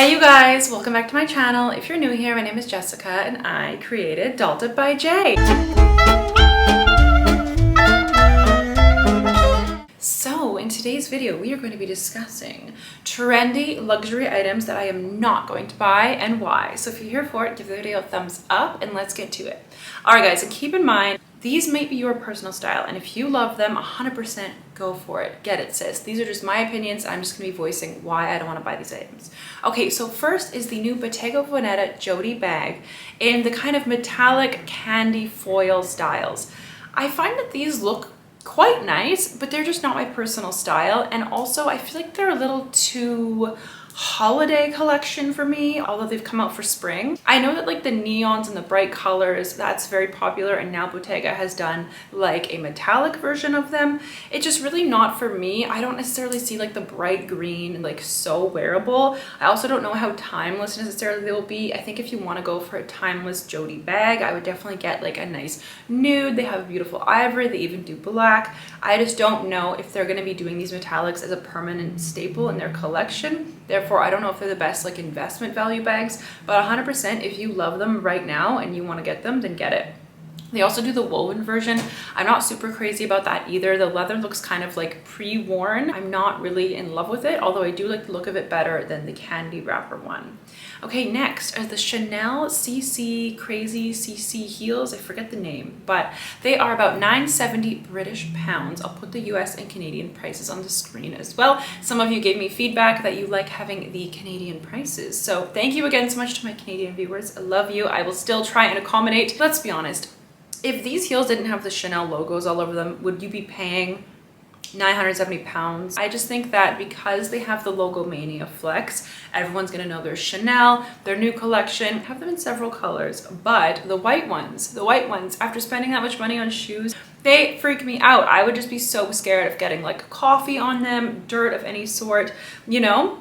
Hey you guys, welcome back to my channel. If you're new here, my name is Jessica and I created Dalted by Jay. So in today's video, we are going to be discussing trendy luxury items that I am not going to buy and why. So if you're here for it, give the video a thumbs up and let's get to it. All right guys, and keep in mind, these might be your personal style, and if you love them, 100% go for it. Get it, sis. These are just my opinions. I'm just gonna be voicing why I don't want to buy these items. Okay, so first is the new Bottega Veneta Jodie bag in the kind of metallic candy foil styles. I find that these look quite nice, but they're just not my personal style, and also I feel like they're a little too holiday collection for me, although they've come out for spring. I know that like the neons and the bright colors, that's very popular, and now Bottega has done like a metallic version of them. It's just really not for me. I don't necessarily see like the bright green like so wearable. I also don't know how timeless necessarily they will be. I think if you want to go for a timeless Jodie bag, I would definitely get like a nice nude. They have a beautiful ivory, they even do black. I just don't know if they're going to be doing these metallics as a permanent staple in their collection. Therefore, I don't know if they're the best like investment value bags, but 100% if you love them right now and you want to get them, then get it. They also do the woven version. I'm not super crazy about that either. The leather looks kind of like pre-worn. I'm not really in love with it, although I do like the look of it better than the candy wrapper one. Okay, next are the Chanel CC Crazy CC heels. I forget the name, but they are about 970 British pounds. I'll put the US and Canadian prices on the screen as well. Some of you gave me feedback that you like having the Canadian prices. So thank you again so much to my Canadian viewers. I love you. I will still try and accommodate. Let's be honest. If these heels didn't have the Chanel logos all over them, would you be paying 970 pounds? I just think that because they have the Logo Mania Flex, everyone's gonna know they're Chanel, their new collection. I have them in several colors, but the white ones, after spending that much money on shoes, they freak me out. I would just be so scared of getting like coffee on them, dirt of any sort, you know?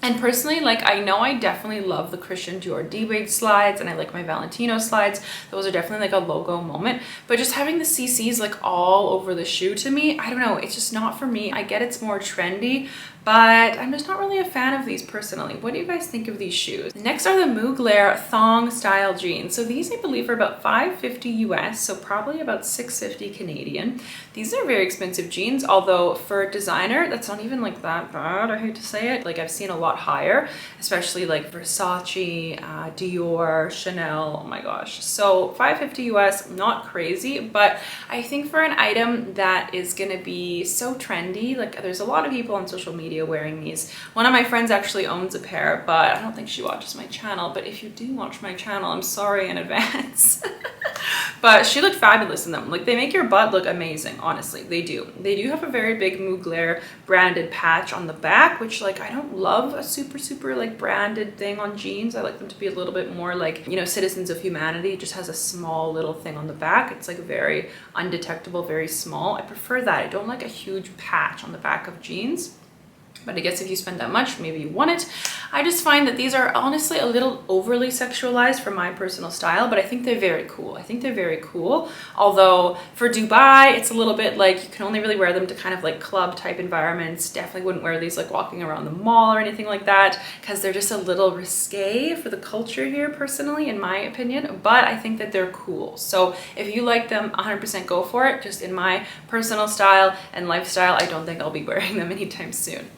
And personally, like, I know I definitely love the Christian Dior D-Wade slides and I like my Valentino slides. Those are definitely like a logo moment, but just having the CCs like all over the shoe, to me, I don't know, it's just not for me. I get it's more trendy, but I'm just not really a fan of these personally. What do you guys think of these shoes? Next are the Mugler thong style jeans. So these I believe are about $550 US, so probably about $650 Canadian. These are very expensive jeans, although for designer, that's not even like that bad, I hate to say it. Like I've seen a lot higher, especially like Versace, Dior, Chanel, oh my gosh. So $550 US, not crazy, but I think for an item that is gonna be so trendy, like there's a lot of people on social media wearing these. One of my friends actually owns a pair, but I don't think she watches my channel. But if you do watch my channel, I'm sorry in advance. But she looked fabulous in them. Like they make your butt look amazing, honestly. They do. They do have a very big Mugler branded patch on the back, which like I don't love a super like branded thing on jeans. I like them to be a little bit more like, you know, Citizens of Humanity. It just has a small little thing on the back. It's like very undetectable, very small. I prefer that. I don't like a huge patch on the back of jeans. But I guess if you spend that much, maybe you want it. I just find that these are honestly a little overly sexualized for my personal style, but I think they're very cool. I think they're very cool. Although for Dubai, it's a little bit like you can only really wear them to kind of like club type environments. Definitely wouldn't wear these like walking around the mall or anything like that, because they're just a little risque for the culture here personally, in my opinion. But I think that they're cool. So if you like them, 100% go for it. Just in my personal style and lifestyle, I don't think I'll be wearing them anytime soon.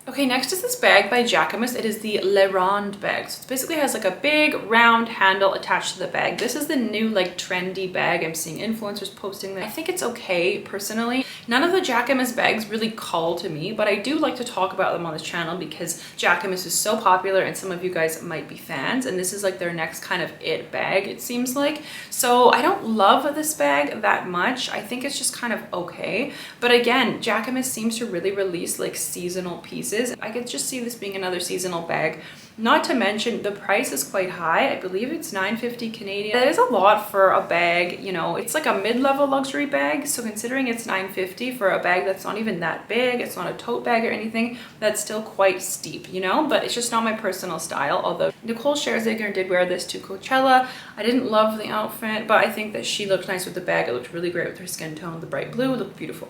Okay, next is this bag by Jacquemus. It is the Le Ronde bag. So it basically has like a big round handle attached to the bag. This is the new like trendy bag. I'm seeing influencers posting that. I think it's okay personally. None of the Jacquemus bags really call to me, but I do like to talk about them on this channel because Jacquemus is so popular and some of you guys might be fans, and this is like their next kind of it bag, it seems like. So I don't love this bag that much. I think it's just kind of okay. But again, Jacquemus seems to really release like seasonal pieces. I could just see this being another seasonal bag. Not to mention the price is quite high. I believe it's $950 Canadian. That is a lot for a bag, you know. It's like a mid-level luxury bag, so considering it's $950 for a bag that's not even that big, it's not a tote bag or anything, that's still quite steep, you know. But it's just not my personal style. Although Nicole Scherzinger did wear this to Coachella. I didn't love the outfit, but I think that she looked nice with the bag. It looked really great with her skin tone. The bright blue looked beautiful.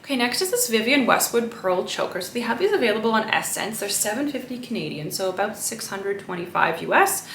Okay, next is this Vivienne Westwood pearl choker. So they have these available on Essence. They're $7.50 Canadian, so about 625 US.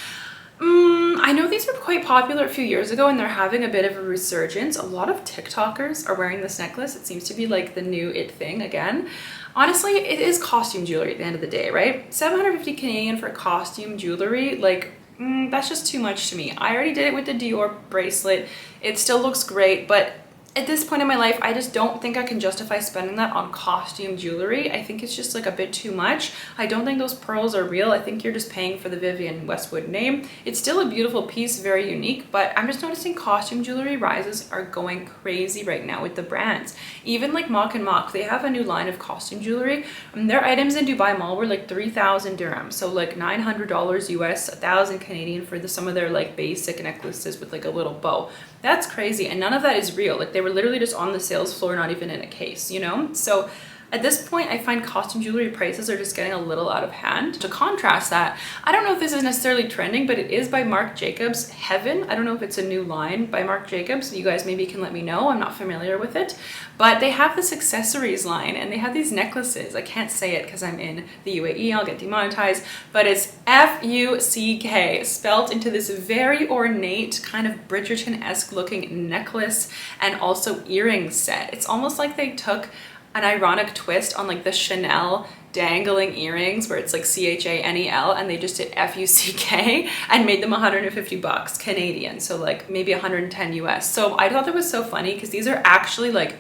I know these were quite popular a few years ago and they're having a bit of a resurgence. A lot of TikTokers are wearing this necklace. It seems to be like the new it thing again. Honestly, it is costume jewelry at the end of the day, right? 750 Canadian for costume jewelry, like, that's just too much to me. I already did it with the Dior bracelet. It still looks great, but at this point in my life, I just don't think I can justify spending that on costume jewelry. I think it's just like a bit too much. I don't think those pearls are real. I think you're just paying for the Vivienne Westwood name. It's still a beautiful piece, very unique, but I'm just noticing costume jewelry rises are going crazy right now with the brands. Even like Mach and Mach, they have a new line of costume jewelry. Their items in Dubai Mall were like 3,000 dirhams. So like $900 US, 1,000 Canadian for some of their like basic necklaces with like a little bow. That's crazy. And none of that is real. Like they were literally just on the sales floor, not even in a case, you know? So at this point, I find costume jewelry prices are just getting a little out of hand. To contrast that, I don't know if this is necessarily trending, but it is by Marc Jacobs, Heaven. I don't know if it's a new line by Marc Jacobs. You guys maybe can let me know. I'm not familiar with it. But they have this accessories line and they have these necklaces. I can't say it because I'm in the UAE. I'll get demonetized. But it's F-U-C-K, spelt into this very ornate kind of Bridgerton-esque looking necklace and also earring set. It's almost like they took an ironic twist on like the Chanel dangling earrings where it's like C-H-A-N-E-L and they just did F-U-C-K and made them 150 bucks Canadian. So like maybe 110 US. So I thought that was so funny because these are actually like,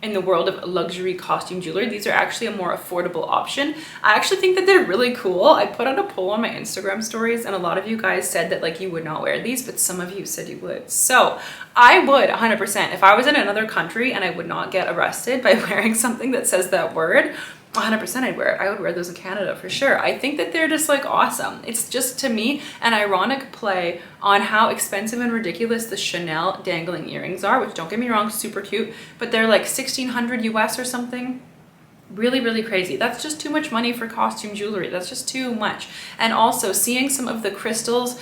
in the world of luxury costume jewelry, these are actually a more affordable option. I actually think that they're really cool. I put out a poll on my Instagram stories and a lot of you guys said that like you would not wear these, but some of you said you would. So I would 100%. If I was in another country and I would not get arrested by wearing something that says that word, 100% I'd wear it. I would wear those in Canada for sure. I think that they're just like awesome. It's just to me an ironic play on how expensive and ridiculous the Chanel dangling earrings are, which don't get me wrong, super cute, but they're like 1,600 US or something. Really, really crazy. That's just too much money for costume jewelry. That's just too much. And also seeing some of the crystals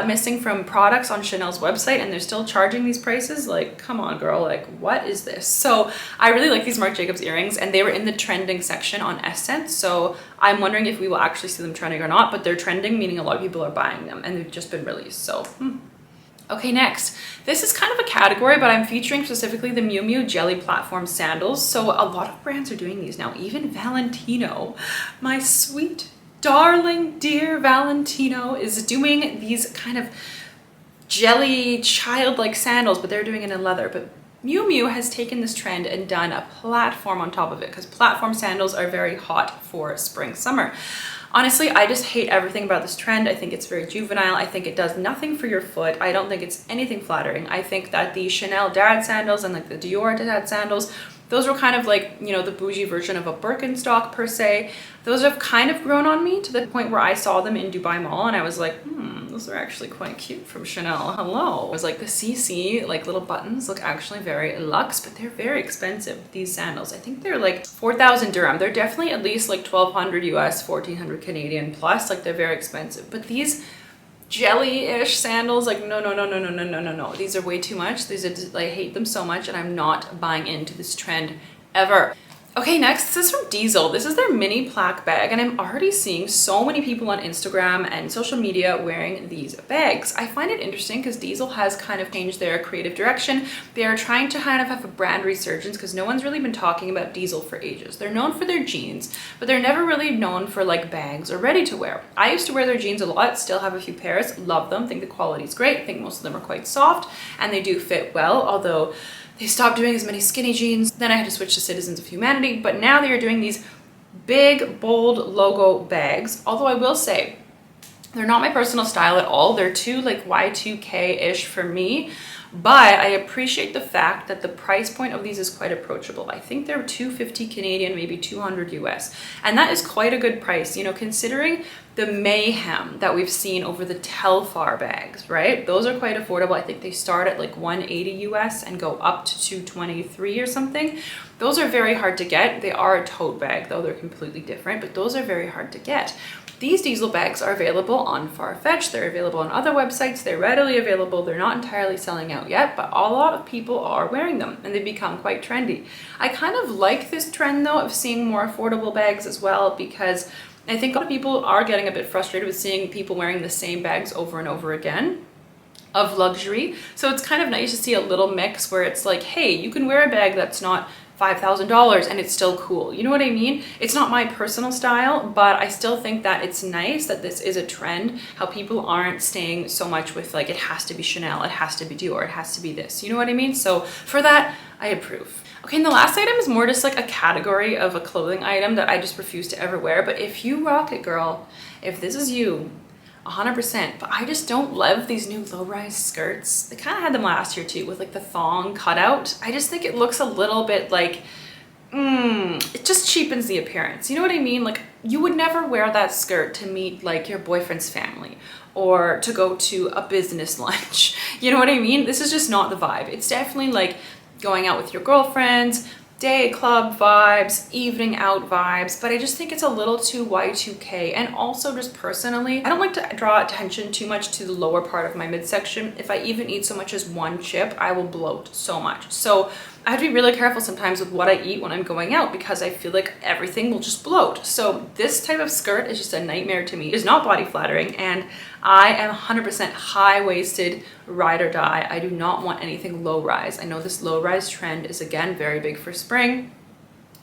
missing from products on Chanel's website and they're still charging these prices, like, come on girl, like what is this? So I really like these Marc Jacobs earrings and they were in the trending section on Essence. So I'm wondering if we will actually see them trending or not, but they're trending, meaning a lot of people are buying them and they've just been released. So Okay, next, this is kind of a category, but I'm featuring specifically the Miu Miu jelly platform sandals. So a lot of brands are doing these now, even Valentino, my sweet, darling, dear Valentino is doing these kind of jelly childlike sandals, but they're doing it in leather. But Miu Miu has taken this trend and done a platform on top of it because platform sandals are very hot for spring, summer. Honestly, I just hate everything about this trend. I think it's very juvenile. I think it does nothing for your foot. I don't think it's anything flattering. I think that the Chanel dad sandals and like the Dior dad sandals, those were kind of like, you know, the bougie version of a Birkenstock per se. Those have kind of grown on me to the point where I saw them in Dubai Mall and I was like, those are actually quite cute from Chanel. Hello. It was like the CC, like little buttons look actually very luxe, but they're very expensive, these sandals. I think they're like 4,000 dirham. They're definitely at least like 1,200 US, 1,400 Canadian plus, like they're very expensive. But these jelly-ish sandals, like no. These are way too much. These are, I hate them so much and I'm not buying into this trend ever. Okay, next, this is from Diesel. This is their mini plaque bag, and I'm already seeing so many people on Instagram and social media wearing these bags. I find it interesting because Diesel has kind of changed their creative direction. They are trying to kind of have a brand resurgence because no one's really been talking about Diesel for ages. They're known for their jeans, but they're never really known for like bags or ready to wear. I used to wear their jeans a lot, still have a few pairs, love them, think the quality is great, think most of them are quite soft, and they do fit well, although they stopped doing as many skinny jeans. Then I had to switch to Citizens of Humanity, but now they are doing these big, bold logo bags. Although I will say, they're not my personal style at all. They're too like Y2K-ish for me, but I appreciate the fact that the price point of these is quite approachable. I think they're 250 Canadian, maybe 200 US. And that is quite a good price, you know, considering the mayhem that we've seen over the Telfar bags, right? Those are quite affordable. I think they start at like 180 US and go up to 223 or something. Those are very hard to get. They are a tote bag though, they're completely different, but those are very hard to get. These diesel bags are available on Farfetch, they're available on other websites, they're readily available, they're not entirely selling out yet, but a lot of people are wearing them and they've become quite trendy. I kind of like this trend though of seeing more affordable bags as well, because I think a lot of people are getting a bit frustrated with seeing people wearing the same bags over and over again of luxury. So it's kind of nice to see a little mix where it's like, hey, you can wear a bag that's not $5,000 and it's still cool. You know what I mean? It's not my personal style, but I still think that it's nice that this is a trend, how people aren't staying so much with like, it has to be Chanel, it has to be Dior, it has to be this. You know what I mean? So for that, I approve. Okay, and the last item is more just like a category of a clothing item that I just refuse to ever wear. But if you rock it, girl, if this is you, 100%, but I just don't love these new low-rise skirts. They kind of had them last year too with like the thong cutout. I just think it looks a little bit like, it just cheapens the appearance. You know what I mean? Like you would never wear that skirt to meet like your boyfriend's family or to go to a business lunch. You know what I mean? This is just not the vibe. It's definitely like going out with your girlfriends, day club vibes, evening out vibes, but I just think it's a little too Y2K. And also just personally, I don't like to draw attention too much to the lower part of my midsection. If I even eat so much as one chip, I will bloat so much. So I have to be really careful sometimes with what I eat when I'm going out because I feel like everything will just bloat. So this type of skirt is just a nightmare to me. It is not body flattering, and I am 100% high-waisted, ride or die. I do not want anything low-rise. I know this low-rise trend is again very big for spring.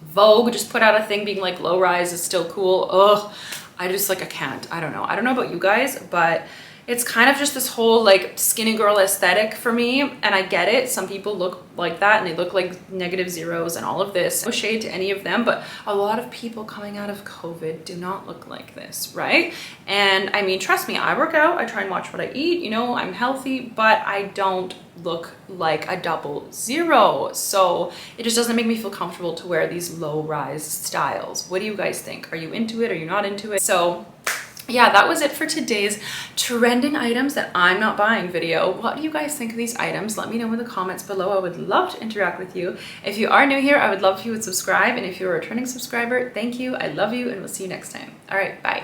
Vogue just put out a thing being like low-rise is still cool. Ugh, I just like, I can't. I don't know. I don't know about you guys, but it's kind of just this whole like skinny girl aesthetic for me, and I get it. Some people look like that and they look like negative zeros and all of this. No shade to any of them, but a lot of people coming out of COVID do not look like this, right? And I mean, trust me, I work out, I try and watch what I eat, you know, I'm healthy, but I don't look like a 00. So it just doesn't make me feel comfortable to wear these low-rise styles. What do you guys think? Are you into it? Are you not into it? So yeah, that was it for today's trending items that I'm not buying video. What do you guys think of these items? Let me know in the comments below. I would love to interact with you. If you are new here, I would love if you would subscribe. And if you're a returning subscriber, thank you. I love you, and we'll see you next time. All right, bye.